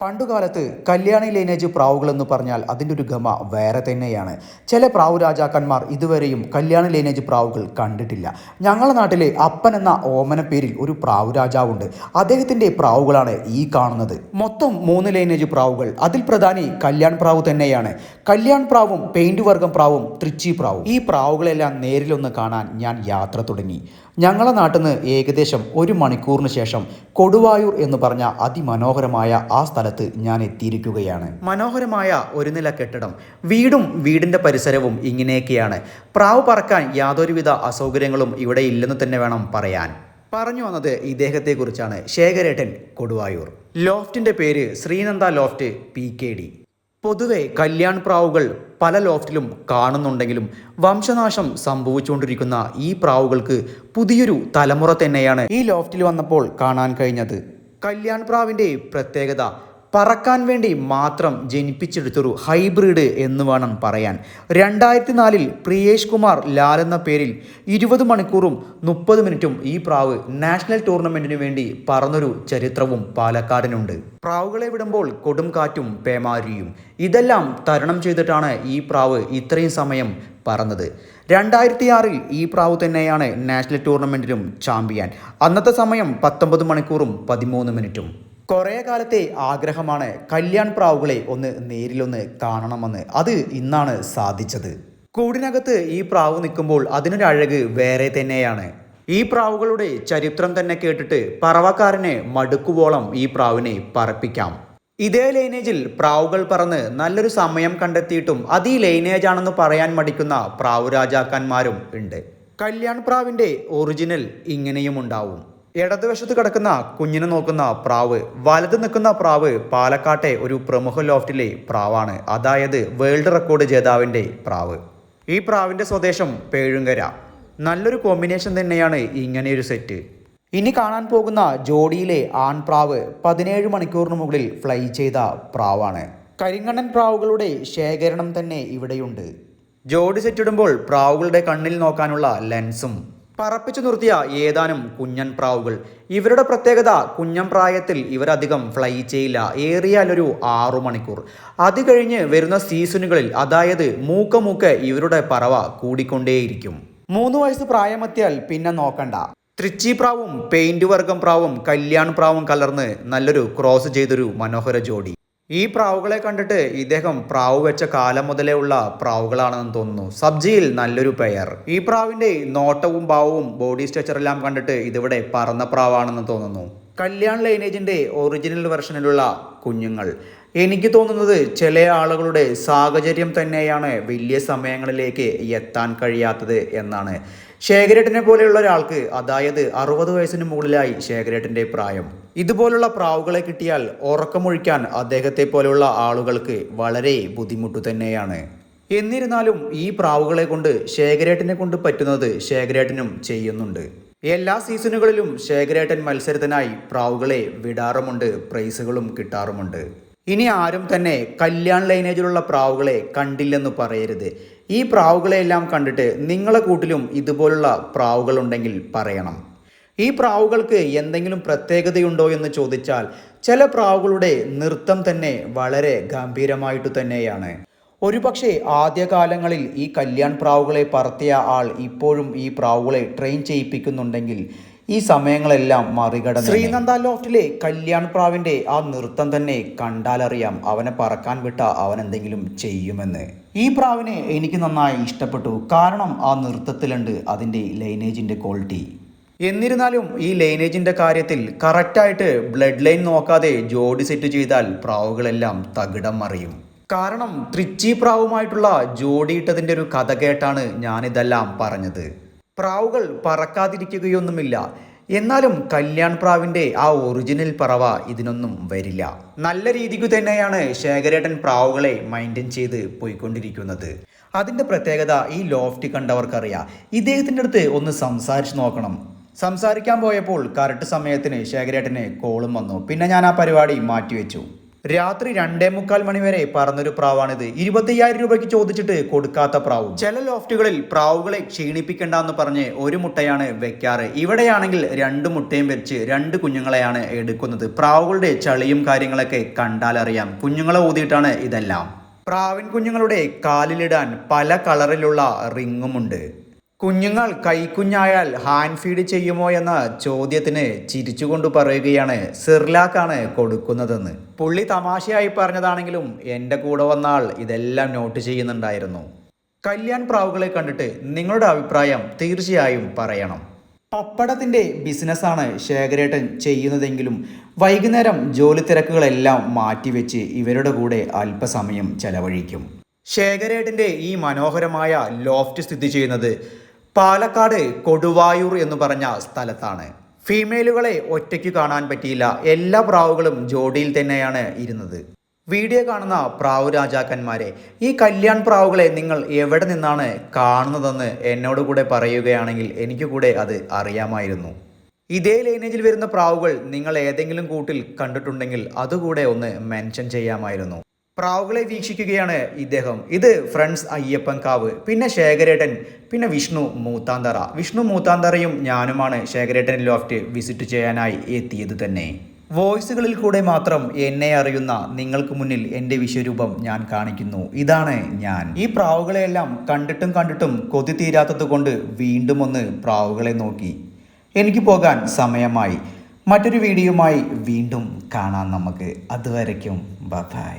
പണ്ടുകാലത്ത് കല്യാണി ലൈനേജ് പ്രാവുകൾ എന്ന് പറഞ്ഞാൽ അതിൻ്റെ ഒരു ഗമ വേറെ തന്നെയാണ്. ചില പ്രാവു രാജാക്കന്മാർ ഇതുവരെയും കല്യാണി ലൈനേജ് പ്രാവുകൾ കണ്ടിട്ടില്ല. ഞങ്ങളുടെ നാട്ടിൽ അപ്പൻ എന്ന ഓമന പേരിൽ ഒരു പ്രാവു രാജാവുണ്ട്. അദ്ദേഹത്തിൻ്റെ പ്രാവുകളാണ് ഈ കാണുന്നത്. മൊത്തം 3 ലൈനേജ് പ്രാവുകൾ. അതിൽ പ്രധാനി കല്യാൺ പ്രാവു തന്നെയാണ്. കല്യാൺ പ്രാവും, പെയിന്റ് വർഗം പ്രാവും, തൃച്ചി പ്രാവും. ഈ പ്രാവുകളെല്ലാം നേരിലൊന്ന് കാണാൻ ഞാൻ യാത്ര തുടങ്ങി. ഞങ്ങളുടെ നാട്ടിൽ നിന്ന് ഏകദേശം 1 മണിക്കൂറിന് ശേഷം കൊടുവായൂർ എന്ന് പറഞ്ഞ അതിമനോഹരമായ ആ സ്ഥലത്ത് ഞാൻ എത്തിയിരിക്കുകയാണ്. മനോഹരമായ ഒരു നില കെട്ടിടം, വീടും വീടിൻ്റെ പരിസരവും ഇങ്ങനെയൊക്കെയാണ്. പ്രാവ് പറക്കാൻ യാതൊരുവിധ അസൗകര്യങ്ങളും ഇവിടെ ഇല്ലെന്ന് തന്നെ വേണം പറയാൻ. പറഞ്ഞു വന്നത് ഇദ്ദേഹത്തെക്കുറിച്ചാണ്. ശേഖരേട്ടൻ, കൊടുവായൂർ. ലോഫ്റ്റിൻ്റെ പേര് ശ്രീനന്ദ ലോഫ്റ്റ് PKD. പൊതുവെ കല്യാൺ പ്രാവുകൾ പല ലോഫ്റ്റിലും കാണുന്നുണ്ടെങ്കിലും വംശനാശം സംഭവിച്ചുകൊണ്ടിരിക്കുന്ന ഈ പ്രാവുകൾക്ക് പുതിയൊരു തലമുറ തന്നെയാണ് ഈ ലോഫ്റ്റിൽ വന്നപ്പോൾ കാണാൻ കഴിഞ്ഞത്. കല്യാൺ പ്രാവിൻ്റെ പ്രത്യേകത പറക്കാൻ വേണ്ടി മാത്രം ജനിപ്പിച്ചെടുത്തൊരു ഹൈബ്രിഡ് എന്ന് വേണം പറയാൻ. 2004 പ്രിയേഷ് കുമാർ ലാൽ എന്ന പേരിൽ 20 മണിക്കൂറും 30 മിനിറ്റും ഈ പ്രാവ് നാഷണൽ ടൂർണമെൻറ്റിന് വേണ്ടി പറന്നൊരു ചരിത്രവും പാലക്കാടിനുണ്ട്. പ്രാവുകളെ വിടുമ്പോൾ കൊടും കാറ്റും പേമാരിയും ഇതെല്ലാം തരണം ചെയ്തിട്ടാണ് ഈ പ്രാവ് ഇത്രയും സമയം പറന്നത്. 2006 ഈ പ്രാവ് തന്നെയാണ് നാഷണൽ ടൂർണമെൻറ്റിലും ചാമ്പ്യൻ. അന്നത്തെ സമയം 19 മണിക്കൂറും 13 മിനിറ്റും. കുറേ കാലത്തെ ആഗ്രഹമാണ് കല്യാൺ പ്രാവുകളെ ഒന്ന് നേരിലൊന്ന് കാണണമെന്ന്. അത് ഇന്നാണ് സാധിച്ചത്. കൂടിനകത്ത് ഈ പ്രാവ് നിൽക്കുമ്പോൾ അതിനൊരു അഴക് വേറെ തന്നെയാണ്. ഈ പ്രാവുകളുടെ ചരിത്രം തന്നെ കേട്ടിട്ട് പറവക്കാരനെ മടുക്കുവോളം ഈ പ്രാവിനെ പറപ്പിക്കാം. ഇതേ ലൈനേജിൽ പ്രാവുകൾ പറന്ന് നല്ലൊരു സമയം കണ്ടെത്തിയിട്ടും അത് ഈ ലൈനേജ് ആണെന്ന് പറയാൻ മടിക്കുന്ന പ്രാവു രാജാക്കന്മാരും ഉണ്ട്. കല്യാൺ പ്രാവിൻ്റെ ഒറിജിനൽ ഇങ്ങനെയും ഉണ്ടാവും. ഇടതുവശത്ത് കിടക്കുന്ന കുഞ്ഞിനെ നോക്കുന്ന പ്രാവ്, വലത് നിൽക്കുന്ന പ്രാവ് പാലക്കാട്ടെ ഒരു പ്രമുഖ ലോഫ്റ്റിലെ പ്രാവാണ്. അതായത് വേൾഡ് റെക്കോർഡ് ജേതാവിൻ്റെ പ്രാവ്. ഈ പ്രാവിൻ്റെ സ്വദേശം പേഴുങ്കര. നല്ലൊരു കോമ്പിനേഷൻ തന്നെയാണ് ഇങ്ങനെയൊരു സെറ്റ്. ഇനി കാണാൻ പോകുന്ന ജോഡിയിലെ ആൺപ്രാവ് 17 മണിക്കൂറിന് മുകളിൽ ഫ്ലൈ ചെയ്ത പ്രാവാണ്. കരിങ്കണ്ണൻ പ്രാവുകളുടെ ശേഖരണം തന്നെ ഇവിടെയുണ്ട്. ജോഡി സെറ്റിടുമ്പോൾ പ്രാവുകളുടെ കണ്ണിൽ നോക്കാനുള്ള ലെൻസും പറപ്പിച്ചു നിർത്തിയ ഏതാനും കുഞ്ഞൻ പ്രാവുകൾ. ഇവരുടെ പ്രത്യേകത കുഞ്ഞൻ പ്രായത്തിൽ ഇവരധികം ഫ്ലൈ ചെയ്യില്ല. ഏറിയാലൊരു 6 മണിക്കൂർ. അത് കഴിഞ്ഞ് വരുന്ന സീസണുകളിൽ അതായത് മൂക്ക ഇവരുടെ പറവ കൂടിക്കൊണ്ടേയിരിക്കും. 3 വയസ്സ് പ്രായമെത്തിയാൽ പിന്നെ നോക്കണ്ട. തൃച്ചി പ്രാവും പെയിന്റ് വർഗം പ്രാവും കല്യാൺ പ്രാവും കലർന്ന് നല്ലൊരു ക്രോസ് ചെയ്തൊരു മനോഹര ജോഡി. ഈ പ്രാവുകളെ കണ്ടിട്ട് ഇദ്ദേഹം പ്രാവ് വെച്ച കാലം മുതലേ ഉള്ള പ്രാവുകളാണെന്ന് തോന്നുന്നു. സബ്ജിയിൽ നല്ലൊരു പെയർ. ഈ പ്രാവിൻ്റെ നോട്ടവും ഭാവവും ബോഡി സ്ട്രക്ചറെല്ലാം കണ്ടിട്ട് ഇതിവിടെ പറന്ന പ്രാവാണെന്ന് തോന്നുന്നു. കല്യാൺ ലൈനേജിൻ്റെ ഒറിജിനൽ വെർഷനിലുള്ള കുഞ്ഞുങ്ങൾ. എനിക്ക് തോന്നുന്നത് ചില ആളുകളുടെ സാഹചര്യം തന്നെയാണ് വലിയ സമയങ്ങളിലേക്ക് എത്താൻ കഴിയാത്തത് എന്നാണ്. ശേഖരേട്ടനെ പോലെയുള്ള ഒരാൾക്ക്, അതായത് 60 വയസ്സിന് മുകളിലായി ശേഖരേട്ടൻ്റെ പ്രായം, ഇതുപോലുള്ള പ്രാവുകളെ കിട്ടിയാൽ ഉറക്കമൊഴിക്കാൻ അദ്ദേഹത്തെ പോലെയുള്ള ആളുകൾക്ക് വളരെ ബുദ്ധിമുട്ടു തന്നെയാണ്. എന്നിരുന്നാലും ഈ പ്രാവുകളെ കൊണ്ട് ശേഖരേട്ടനെ കൊണ്ട് പറ്റുന്നത് ശേഖരേട്ടനും ചെയ്യുന്നുണ്ട്. എല്ലാ സീസണുകളിലും ശേഖരേട്ടൻ മത്സരത്തിനായി പ്രാവുകളെ വിടാറുമുണ്ട്, പ്രൈസുകളും കിട്ടാറുമുണ്ട്. ഇനി ആരും തന്നെ കല്യാൺ ലൈനേജിലുള്ള പ്രാവുകളെ കണ്ടില്ലെന്ന് പറയരുത്. ഈ പ്രാവുകളെയെല്ലാം കണ്ടിട്ട് നിങ്ങളെ കൂട്ടിലും ഇതുപോലുള്ള പ്രാവുകളുണ്ടെങ്കിൽ പറയണം. ഈ പ്രാവുകൾക്ക് എന്തെങ്കിലും പ്രത്യേകതയുണ്ടോ എന്ന് ചോദിച്ചാൽ ചില പ്രാവുകളുടെ നൃത്തം തന്നെ വളരെ ഗംഭീരമായിട്ടു തന്നെയാണ്. ഒരുപക്ഷെ ആദ്യകാലങ്ങളിൽ ഈ കല്യാൺ പ്രാവുകളെ പറത്തിയ ആൾ ഇപ്പോഴും ഈ പ്രാവുകളെ ട്രെയിൻ ചെയ്യിപ്പിക്കുന്നുണ്ടെങ്കിൽ ഈ സമയങ്ങളെല്ലാം മറികടന്ന് ശ്രീനന്ദ ലോഫ്റ്റിലെ കല്യാൺ പ്രാവിൻ്റെ ആ നൃത്തം തന്നെ കണ്ടാലറിയാം അവനെ പറക്കാൻ വിട്ട അവൻ എന്തെങ്കിലും ചെയ്യുമെന്ന്. ഈ പ്രാവിനെ എനിക്ക് നന്നായി ഇഷ്ടപ്പെട്ടു. കാരണം ആ നൃത്തത്തിലുണ്ട് അതിൻ്റെ ലൈനേജിൻ്റെ ക്വാളിറ്റി. എന്നിരുന്നാലും ഈ ലൈനേജിൻ്റെ കാര്യത്തിൽ കറക്റ്റായിട്ട് ബ്ലഡ് ലൈൻ നോക്കാതെ ജോഡി സെറ്റ് ചെയ്താൽ പ്രാവുകളെല്ലാം തകിടം മറിയും. കാരണം തൃച്ചി പ്രാവുമായിട്ടുള്ള ജോഡിയിട്ടതിൻ്റെ ഒരു കഥ കേട്ടാണ് ഞാനിതെല്ലാം പറഞ്ഞത്. പ്രാവുകൾ പറക്കാതിരിക്കുകയൊന്നുമില്ല. എന്നാലും കല്യാൺ പ്രാവിൻ്റെ ആ ഒറിജിനൽ പറവ ഇതിനൊന്നും വരില്ല. നല്ല രീതിക്ക് തന്നെയാണ് ശേഖരേട്ടൻ പ്രാവുകളെ മെയിൻറ്റെയിൻ ചെയ്ത് പോയിക്കൊണ്ടിരിക്കുന്നത്. അതിൻ്റെ പ്രത്യേകത ഈ ലോഫ്റ്റ് കണ്ടവർക്കറിയാം. ഇദ്ദേഹത്തിൻ്റെ അടുത്ത് ഒന്ന് സംസാരിച്ച് നോക്കണം. സംസാരിക്കാൻ പോയപ്പോൾ കറക്റ്റ് സമയത്തിന് ശേഖരേട്ടന് കോളും വന്നു. പിന്നെ ഞാൻ ആ പരിപാടി മാറ്റിവെച്ചു. രാത്രി 2:45 മണി വരെ പറന്നൊരു പ്രാവാണിത്. 25,000 രൂപയ്ക്ക് ചോദിച്ചിട്ട് കൊടുക്കാത്ത പ്രാവും. ചില ലോഫ്റ്റുകളിൽ പ്രാവുകളെ ക്ഷീണിപ്പിക്കണ്ട എന്ന് പറഞ്ഞ് ഒരു മുട്ടയാണ് വെക്കാറ്. ഇവിടെയാണെങ്കിൽ 2 മുട്ടയും വെച്ച് 2 കുഞ്ഞുങ്ങളെയാണ് എടുക്കുന്നത്. പ്രാവുകളുടെ ചളിയും കാര്യങ്ങളൊക്കെ കണ്ടാലറിയാം. കുഞ്ഞുങ്ങളെ ഊതിയിട്ടാണ് ഇതെല്ലാം. പ്രാവിൻ കുഞ്ഞുങ്ങളുടെ കാലിലിടാൻ പല കളറിലുള്ള റിങ്ങുമുണ്ട്. കുഞ്ഞുങ്ങൾ കൈക്കുഞ്ഞായാൽ ഹാൻഡ് ഫീഡ് ചെയ്യുമോ എന്ന ചോദ്യത്തിന് ചിരിച്ചുകൊണ്ട് പറയുകയാണ് സിർലാക്കാണ് കൊടുക്കുന്നതെന്ന്. പുള്ളി തമാശയായി പറഞ്ഞതാണെങ്കിലും എൻ്റെ കൂടെ വന്ന ആൾ ഇതെല്ലാം നോട്ട് ചെയ്യുന്നുണ്ടായിരുന്നു. കല്യാൺ പ്രാവുകളെ കണ്ടിട്ട് നിങ്ങളുടെ അഭിപ്രായം തീർച്ചയായും പറയണം. പപ്പടത്തിൻ്റെ ബിസിനസ്സാണ് ശേഖരേട്ടൻ ചെയ്യുന്നതെങ്കിലും വൈകുന്നേരം ജോലി തിരക്കുകളെല്ലാം മാറ്റിവെച്ച് ഇവരുടെ കൂടെ അല്പസമയം ചെലവഴിക്കും. ശേഖരേട്ടൻ്റെ ഈ മനോഹരമായ ലോഫ്റ്റ് സ്ഥിതി ചെയ്യുന്നത് പാലക്കാട് കൊടുവായൂർ എന്ന് പറഞ്ഞ സ്ഥലത്താണ്. ഫീമെയിലുകളെ ഒറ്റയ്ക്ക് കാണാൻ പറ്റിയില്ല. എല്ലാ പ്രാവുകളും ജോഡിയിൽ തന്നെയാണ് ഇരുന്നത്. വീഡിയോ കാണുന്ന പ്രാവു രാജാക്കന്മാരെ, ഈ കല്യാൺ പ്രാവുകളെ നിങ്ങൾ എവിടെ നിന്നാണ് കാണുന്നതെന്ന് എന്നോട് കൂടെ പറയുകയാണെങ്കിൽ എനിക്ക് കൂടെ അത് അറിയാമായിരുന്നു. ഇതേ ലൈനേജിൽ വരുന്ന പ്രാവുകൾ നിങ്ങൾ ഏതെങ്കിലും കൂട്ടിൽ കണ്ടിട്ടുണ്ടെങ്കിൽ അതുകൂടെ ഒന്ന് മെൻഷൻ ചെയ്യാമായിരുന്നു. പ്രാവുകളെ വീക്ഷിക്കുകയാണ് ഇദ്ദേഹം. ഇത് ഫ്രണ്ട്സ് അയ്യപ്പൻകാവ്, പിന്നെ ശേഖരേട്ടൻ, പിന്നെ വിഷ്ണു മൂത്താന്തറ. വിഷ്ണു മൂത്താന്തറയും ഞാനുമാണ് ശേഖരേട്ടൻ ലോഫ്റ്റ് വിസിറ്റ് ചെയ്യാനായി എത്തിയത് തന്നെ. വോയിസുകളിൽ കൂടെ മാത്രം എന്നെ അറിയുന്ന നിങ്ങൾക്ക് മുന്നിൽ എൻ്റെ വിശ്വരൂപം ഞാൻ കാണിക്കുന്നു. ഇതാണ് ഞാൻ. ഈ പ്രാവുകളെയെല്ലാം കണ്ടിട്ടും കൊതി തീരാത്തത് കൊണ്ട് വീണ്ടും ഒന്ന് പ്രാവുകളെ നോക്കി. എനിക്ക് പോകാൻ സമയമായി. മറ്റൊരു വീഡിയോയുമായി വീണ്ടും കാണാം നമുക്ക്. അതുവരയ്ക്കും ബൈ.